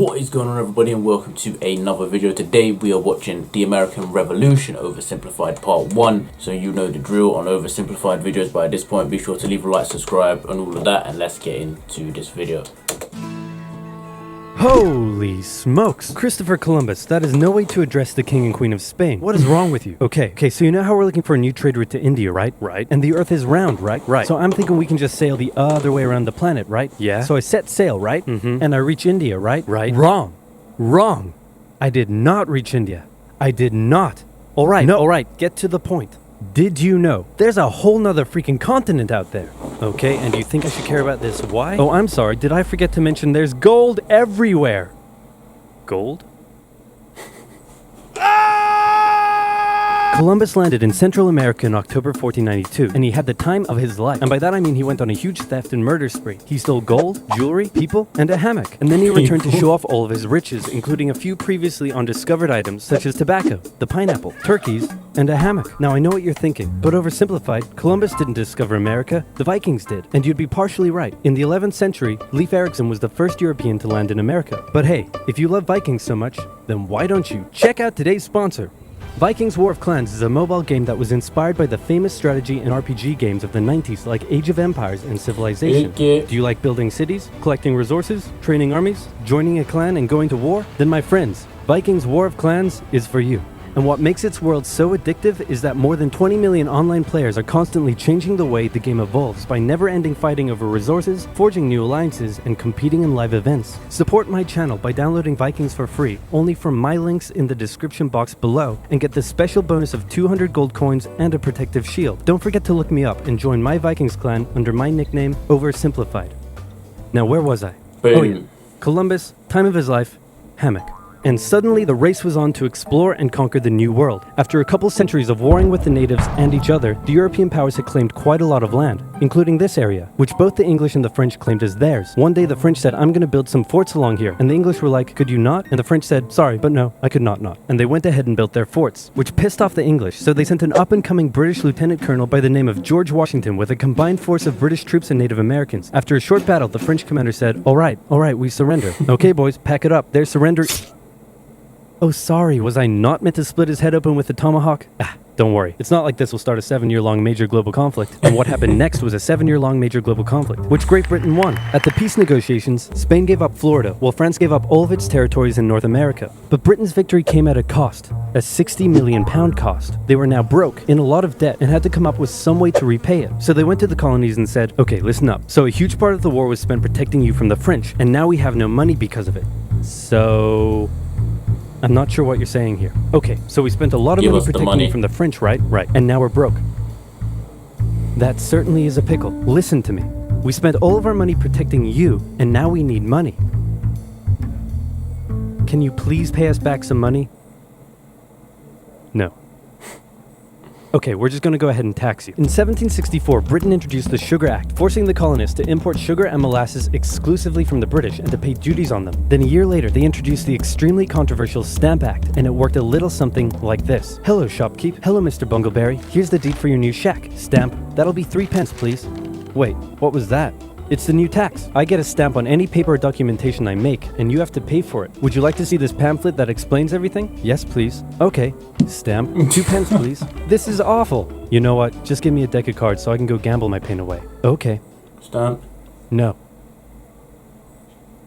What is going on, everybody, and welcome to another video. Today we are watching the American Revolution Oversimplified Part 1. So you know the drill on Oversimplified videos by this point. Be sure to leave a like, subscribe and all of that, and let's get into this video. Holy smokes! Christopher Columbus, that is no way to address the King and Queen of Spain. What is wrong with you? Okay, so you know how we're looking for a new trade route to India, right? Right. And the Earth is round, right? Right. So I'm thinking we can just sail the other way around the planet, right? Yeah. So I set sail, right? And I reach India, right? Right. Wrong. I did not reach India. I did not. Alright, get to the point. Did you know there's a whole nother freaking continent out there? Okay, and do you think I should care about this? Why? Oh, I'm sorry, did I forget to mention there's gold everywhere? Gold? Columbus landed in Central America in October 1492, and he had the time of his life. And by that I mean he went on a huge theft and murder spree. He stole gold, jewelry, people, and a hammock. And then he returned to show off all of his riches, including a few previously undiscovered items such as tobacco, the pineapple, turkeys, and a hammock. Now I know what you're thinking, but oversimplified, Columbus didn't discover America, the Vikings did. And you'd be partially right. In the 11th century, Leif Erikson was the first European to land in America. But hey, if you love Vikings so much, then why don't you check out today's sponsor? Vikings War of Clans is a mobile game that was inspired by the famous strategy and RPG games of the 90s like Age of Empires and Civilization. Do you like building cities, collecting resources, training armies, joining a clan and going to war? Then my friends, Vikings War of Clans is for you. And what makes its world so addictive is that more than 20 million online players are constantly changing the way the game evolves by never-ending fighting over resources, forging new alliances, and competing in live events. Support my channel by downloading Vikings for free, only from my links in the description box below, and get the special bonus of 200 gold coins and a protective shield. Don't forget to look me up and join my Vikings clan under my nickname, Oversimplified. Now where was I? Boom. Oh yeah, Columbus, time of his life, hammock. And suddenly the race was on to explore and conquer the New World. After a couple centuries of warring with the natives and each other, the European powers had claimed quite a lot of land, including this area, which both the English and the French claimed as theirs. One day the French said, "I'm gonna build some forts along here." And the English were like, "Could you not?" And the French said, "Sorry, but no, I could not." And they went ahead and built their forts, which pissed off the English, so they sent an up-and-coming British lieutenant colonel by the name of George Washington with a combined force of British troops and Native Americans. After a short battle, the French commander said, all right, we surrender." "Okay, boys, pack it up. They're surrendering." Oh, sorry, was I not meant to split his head open with a tomahawk? Don't worry. It's not like this will start a 7-year-long major global conflict. And what happened next was a 7-year-long major global conflict, which Great Britain won. At the peace negotiations, Spain gave up Florida, while France gave up all of its territories in North America. But Britain's victory came at a cost, a £60 million cost. They were now broke, in a lot of debt, and had to come up with some way to repay it. So they went to the colonies and said, okay, listen up. So a huge part of the war was spent protecting you from the French, and now we have no money because of it. So I'm not sure what you're saying here. Okay, so we spent a lot of money protecting you from the French, right? Right. And now we're broke. That certainly is a pickle. Listen to me. We spent all of our money protecting you, and now we need money. Can you please pay us back some money? No. Okay, we're just gonna go ahead and tax you. In 1764, Britain introduced the Sugar Act, forcing the colonists to import sugar and molasses exclusively from the British and to pay duties on them. Then a year later, they introduced the extremely controversial Stamp Act, and it worked a little something like this. Hello, shopkeep. Hello, Mr. Bungleberry. Here's the deed for your new shack. Stamp. That'll be 3 pence, please. Wait, what was that? It's the new tax. I get a stamp on any paper or documentation I make, and you have to pay for it. Would you like to see this pamphlet that explains everything? Yes, please. Okay. Stamp. 2 pence, please. This is awful. You know what? Just give me a deck of cards so I can go gamble my pain away. Okay. Stamp. No.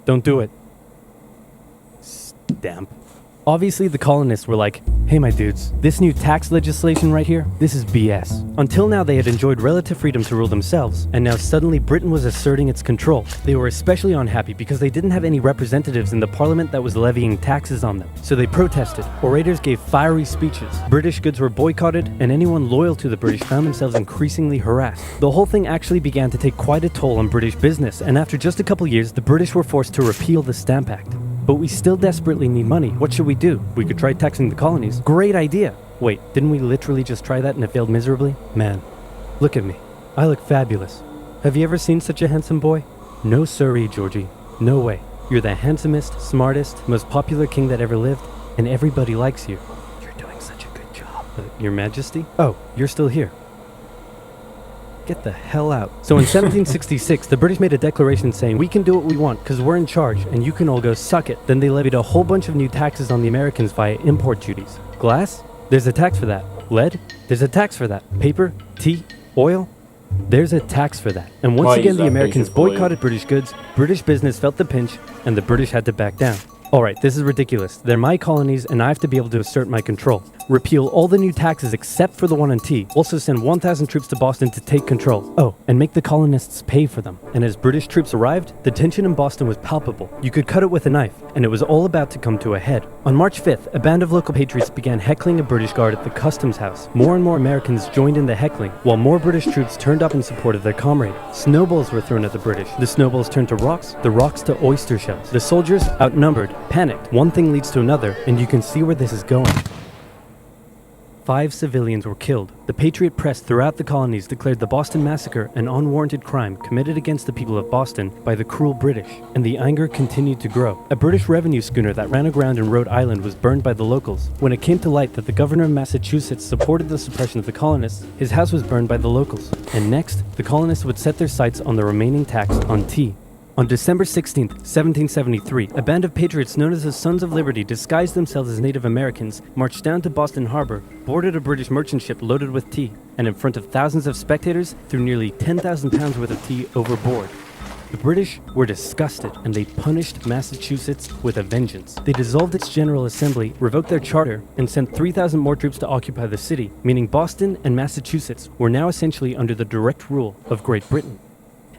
Don't do it. Stamp. Obviously, the colonists were like, hey my dudes, this new tax legislation right here, this is BS. Until now they had enjoyed relative freedom to rule themselves, and now suddenly Britain was asserting its control. They were especially unhappy because they didn't have any representatives in the parliament that was levying taxes on them. So they protested, orators gave fiery speeches, British goods were boycotted, and anyone loyal to the British found themselves increasingly harassed. The whole thing actually began to take quite a toll on British business, and after just a couple years, the British were forced to repeal the Stamp Act. But we still desperately need money. What should we do? We could try taxing the colonies. Great idea. Wait, didn't we literally just try that and it failed miserably? Man, look at me. I look fabulous. Have you ever seen such a handsome boy? No siree, Georgie. No way. You're the handsomest, smartest, most popular king that ever lived, and everybody likes you. You're doing such a good job. Your Majesty? Oh, you're still here. Get the hell out. So in 1766, the British made a declaration saying, we can do what we want because we're in charge and you can all go suck it. Then they levied a whole bunch of new taxes on the Americans via import duties. Glass? There's a tax for that. Lead? There's a tax for that. Paper? Tea? Oil? There's a tax for that. And once again, the Americans boycotted British goods, British business felt the pinch, and the British had to back down. Alright, this is ridiculous. They're my colonies and I have to be able to assert my control. Repeal all the new taxes except for the one on tea. Also send 1,000 troops to Boston to take control. Oh, and make the colonists pay for them. And as British troops arrived, the tension in Boston was palpable. You could cut it with a knife, and it was all about to come to a head. On March 5th, a band of local patriots began heckling a British guard at the customs house. More and more Americans joined in the heckling, while more British troops turned up in support of their comrade. Snowballs were thrown at the British. The snowballs turned to rocks, the rocks to oyster shells. The soldiers, outnumbered, panicked. One thing leads to another, and you can see where this is going. 5 civilians were killed. The Patriot press throughout the colonies declared the Boston Massacre an unwarranted crime committed against the people of Boston by the cruel British, and the anger continued to grow. A British revenue schooner that ran aground in Rhode Island was burned by the locals. When it came to light that the governor of Massachusetts supported the suppression of the colonists, his house was burned by the locals. And next, the colonists would set their sights on the remaining tax on tea. On December 16, 1773, a band of patriots known as the Sons of Liberty disguised themselves as Native Americans, marched down to Boston Harbor, boarded a British merchant ship loaded with tea, and in front of thousands of spectators, threw nearly 10,000 pounds worth of tea overboard. The British were disgusted, and they punished Massachusetts with a vengeance. They dissolved its General Assembly, revoked their charter, and sent 3,000 more troops to occupy the city, meaning Boston and Massachusetts were now essentially under the direct rule of Great Britain.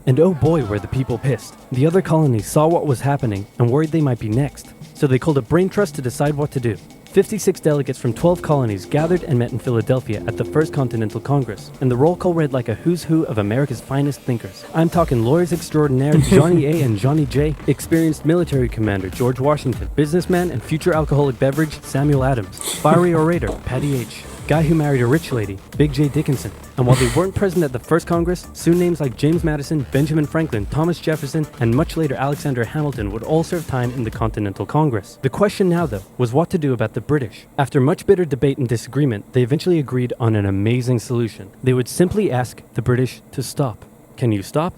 And oh boy, were the people pissed. The other colonies saw what was happening and worried they might be next. So they called a brain trust to decide what to do. 56 delegates from 12 colonies gathered and met in Philadelphia at the First Continental Congress, and the roll call read like a who's who of America's finest thinkers. I'm talking lawyers extraordinaire Johnny A. and Johnny J, experienced military commander George Washington, businessman and future alcoholic beverage Samuel Adams, fiery orator Patty H., guy who married a rich lady, Big J. Dickinson. And while they weren't present at the first Congress, soon names like James Madison, Benjamin Franklin, Thomas Jefferson, and much later Alexander Hamilton would all serve time in the Continental Congress. The question now, though, was what to do about the British. After much bitter debate and disagreement, they eventually agreed on an amazing solution. They would simply ask the British to stop. Can you stop?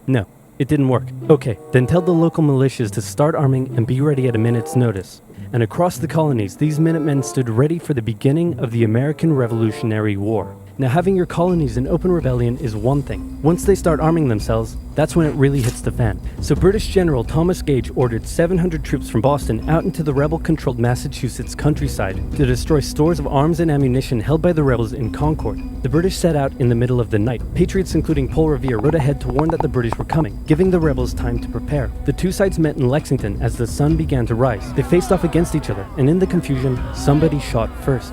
No, it didn't work. Okay, then tell the local militias to start arming and be ready at a minute's notice. And across the colonies, these Minutemen stood ready for the beginning of the American Revolutionary War. Now, having your colonies in open rebellion is one thing. Once they start arming themselves, that's when it really hits the fan. So British General Thomas Gage ordered 700 troops from Boston out into the rebel-controlled Massachusetts countryside to destroy stores of arms and ammunition held by the rebels in Concord. The British set out in the middle of the night. Patriots including Paul Revere rode ahead to warn that the British were coming, giving the rebels time to prepare. The two sides met in Lexington as the sun began to rise. They faced off against each other, and in the confusion, somebody shot first.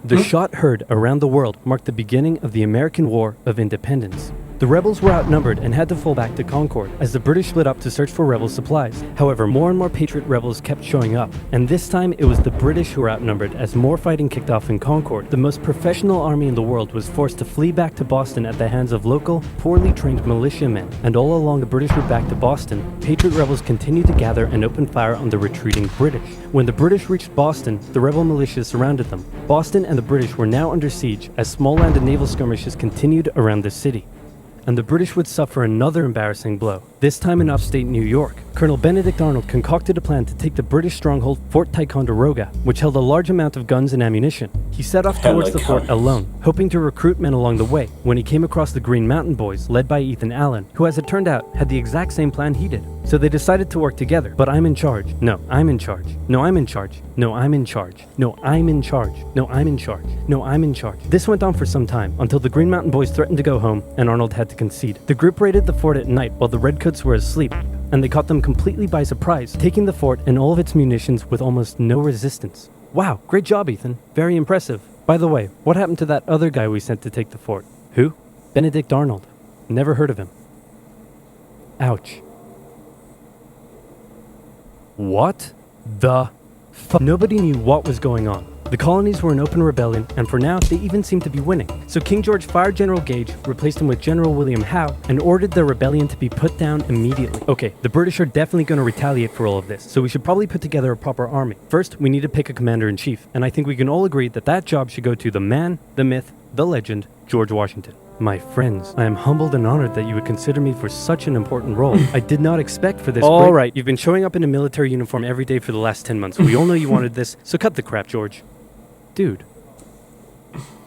The shot heard around the world marked the beginning of the American War of Independence. The rebels were outnumbered and had to fall back to Concord as the British split up to search for rebel supplies. However, more and more Patriot rebels kept showing up, and this time it was the British who were outnumbered as more fighting kicked off in Concord. The most professional army in the world was forced to flee back to Boston at the hands of local, poorly trained militiamen, and all along the British route back to Boston, Patriot rebels continued to gather and open fire on the retreating British. When the British reached Boston, the rebel militias surrounded them. Boston and the British were now under siege as small land and naval skirmishes continued around the city. And the British would suffer another embarrassing blow, this time in upstate New York. Colonel Benedict Arnold concocted a plan to take the British stronghold Fort Ticonderoga, which held a large amount of guns and ammunition. He set off towards the fort alone, hoping to recruit men along the way, when he came across the Green Mountain Boys, led by Ethan Allen, who as it turned out, had the exact same plan he did. So they decided to work together. But I'm in charge. No, I'm in charge. No, I'm in charge. No, I'm in charge. No, I'm in charge. No, I'm in charge. No, I'm in charge. This went on for some time, until the Green Mountain Boys threatened to go home, and Arnold had to concede. The group raided the fort at night while the Redcoats were asleep, and they caught them completely by surprise, taking the fort and all of its munitions with almost no resistance. Wow, great job, Ethan. Very impressive. By the way, what happened to that other guy we sent to take the fort? Who? Benedict Arnold. Never heard of him. Ouch. What the fuck? Nobody knew what was going on. The colonies were in open rebellion, and for now, they even seemed to be winning. So King George fired General Gage, replaced him with General William Howe, and ordered the rebellion to be put down immediately. Okay, the British are definitely going to retaliate for all of this, so we should probably put together a proper army. First, we need to pick a commander-in-chief, and I think we can all agree that that job should go to the man, the myth, the legend, George Washington. My friends, I am humbled and honored that you would consider me for such an important role. I did not expect for this. All right, you've been showing up in a military uniform every day for the last 10 months. We all know you wanted this, so cut the crap, George. Dude.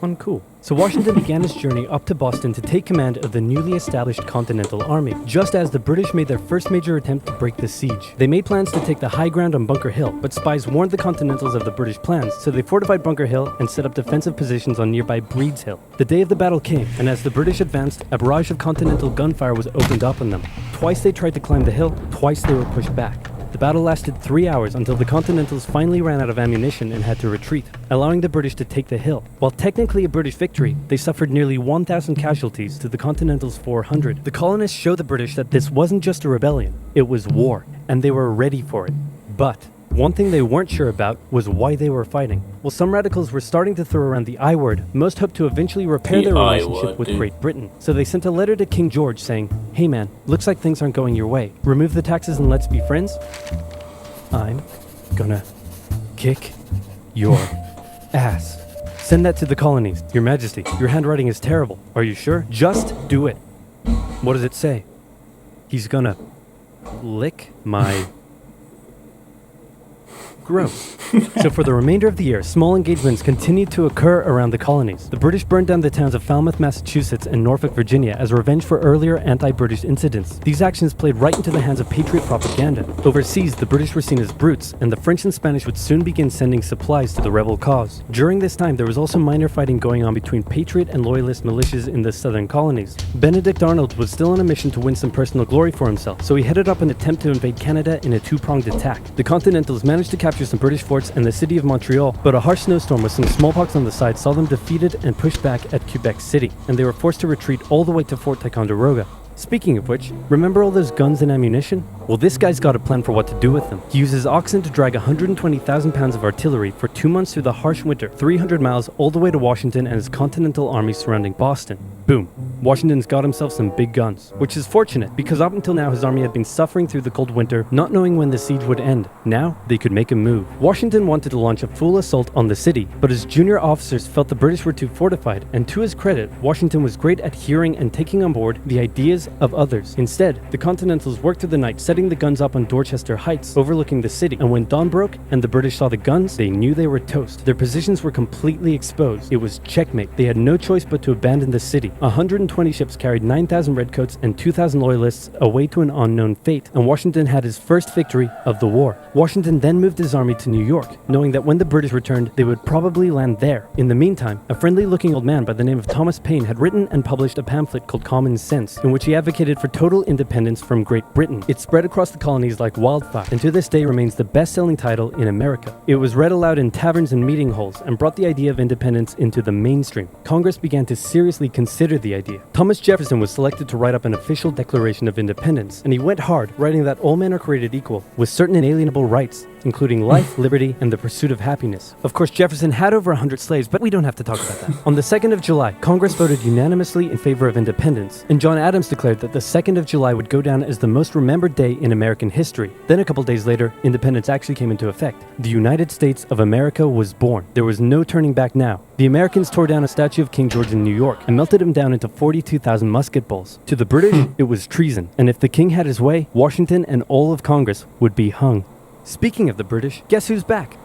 Uncool. So Washington began his journey up to Boston to take command of the newly established Continental Army, just as the British made their first major attempt to break the siege. They made plans to take the high ground on Bunker Hill, but spies warned the Continentals of the British plans, so they fortified Bunker Hill and set up defensive positions on nearby Breed's Hill. The day of the battle came, and as the British advanced, a barrage of Continental gunfire was opened up on them. Twice they tried to climb the hill, twice they were pushed back. The battle lasted 3 hours until the Continentals finally ran out of ammunition and had to retreat, allowing the British to take the hill. While technically a British victory, they suffered nearly 1,000 casualties to the Continentals' 400. The colonists showed the British that this wasn't just a rebellion, it was war, and they were ready for it. But one thing they weren't sure about was why they were fighting. While some radicals were starting to throw around the I word, most hoped to eventually repair their relationship with Great Britain. So they sent a letter to King George saying, "Hey man, looks like things aren't going your way. Remove the taxes and let's be friends. I'm gonna kick your ass." Send that to the colonies. Your Majesty, your handwriting is terrible. Are you sure? Just do it. What does it say? He's gonna lick my... Gross. So for the remainder of the year, small engagements continued to occur around the colonies. The British burned down the towns of Falmouth, Massachusetts and Norfolk, Virginia as revenge for earlier anti-British incidents. These actions played right into the hands of patriot propaganda. Overseas, the British were seen as brutes, and the French and Spanish would soon begin sending supplies to the rebel cause. During this time, there was also minor fighting going on between patriot and loyalist militias in the southern colonies. Benedict Arnold was still on a mission to win some personal glory for himself, so he headed up an attempt to invade Canada in a two-pronged attack. The Continentals managed to capture some British forts and the city of Montreal, but a harsh snowstorm with some smallpox on the side saw them defeated and pushed back at Quebec City, and they were forced to retreat all the way to Fort Ticonderoga. Speaking of which, remember all those guns and ammunition? Well, this guy's got a plan for what to do with them. He uses oxen to drag 120,000 pounds of artillery for 2 months through the harsh winter, 300 miles all the way to Washington and his Continental Army surrounding Boston. Boom. Washington's got himself some big guns, which is fortunate because up until now his army had been suffering through the cold winter, not knowing when the siege would end. Now, they could make a move. Washington wanted to launch a full assault on the city, but his junior officers felt the British were too fortified, and to his credit, Washington was great at hearing and taking on board the ideas of others. Instead, the Continentals worked through the night setting the guns up on Dorchester Heights, overlooking the city, and when dawn broke and the British saw the guns, they knew they were toast. Their positions were completely exposed. It was checkmate. They had no choice but to abandon the city. 120 ships carried 9,000 redcoats and 2,000 loyalists away to an unknown fate, and Washington had his first victory of the war. Washington then moved his army to New York, knowing that when the British returned, they would probably land there. In the meantime, a friendly-looking old man by the name of Thomas Paine had written and published a pamphlet called Common Sense, in which he advocated for total independence from Great Britain. It spread across the colonies like wildfire, and to this day remains the best-selling title in America. It was read aloud in taverns and meeting halls, and brought the idea of independence into the mainstream. Congress began to seriously consider the idea. Thomas Jefferson was selected to write up an official Declaration of Independence, and he went hard, writing that all men are created equal, with certain inalienable rights, including life, liberty, and the pursuit of happiness. Of course, Jefferson had over 100 slaves, but we don't have to talk about that. On the 2nd of July, Congress voted unanimously in favor of independence, and John Adams declared that the 2nd of July would go down as the most remembered day in American history. Then a couple days later, independence actually came into effect. The United States of America was born. There was no turning back now. The Americans tore down a statue of King George in New York and melted him down into 42,000 musket balls. To the British, it was treason, and if the king had his way, Washington and all of Congress would be hung. Speaking of the British, guess who's back?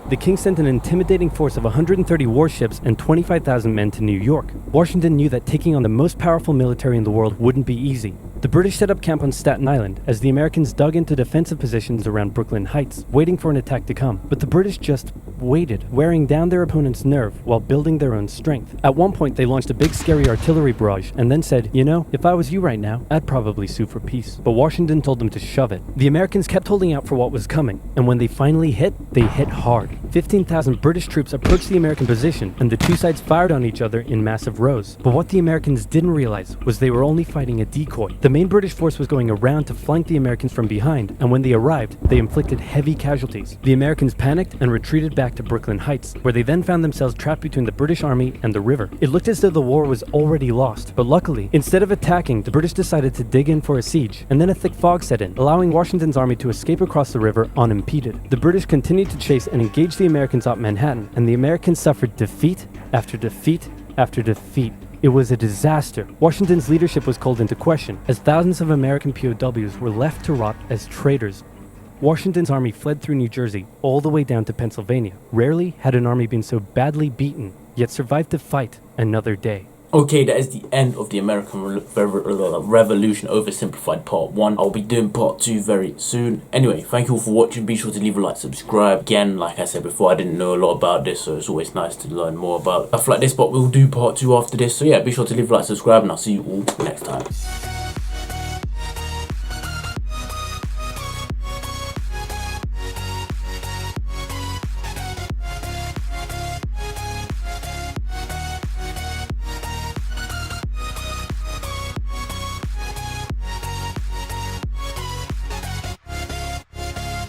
The king sent an intimidating force of 130 warships and 25,000 men to New York. Washington knew that taking on the most powerful military in the world wouldn't be easy. The British set up camp on Staten Island as the Americans dug into defensive positions around Brooklyn Heights, waiting for an attack to come. But the British just waited, wearing down their opponent's nerve while building their own strength. At one point, they launched a big scary artillery barrage and then said, "You know, if I was you right now, I'd probably sue for peace." But Washington told them to shove it. The Americans kept holding out for what was coming, and when they finally hit, they hit hard. 15,000 British troops approached the American position, and the two sides fired on each other in massive rows. But what the Americans didn't realize was they were only fighting a decoy. The main British force was going around to flank the Americans from behind, and when they arrived, they inflicted heavy casualties. The Americans panicked and retreated back to Brooklyn Heights, where they then found themselves trapped between the British army and the river. It looked as though the war was already lost, but luckily, instead of attacking, the British decided to dig in for a siege, and then a thick fog set in, allowing Washington's army to escape across the river unimpeded. The British continued to chase and engage the Americans at Manhattan, and the Americans suffered defeat after defeat after defeat. It was a disaster. Washington's leadership was called into question as thousands of American POWs were left to rot as traitors. Washington's army fled through New Jersey all the way down to Pennsylvania. Rarely had an army been so badly beaten, yet survived to fight another day. Okay, that is the end of the American Revolution Oversimplified Part 1. I'll be doing Part 2 very soon. Anyway, thank you all for watching. Be sure to leave a like, subscribe. Again, like I said before, I didn't know a lot about this, so it's always nice to learn more about stuff like this. But we'll do Part 2 after this. So yeah, be sure to leave a like, subscribe, and I'll see you all next time.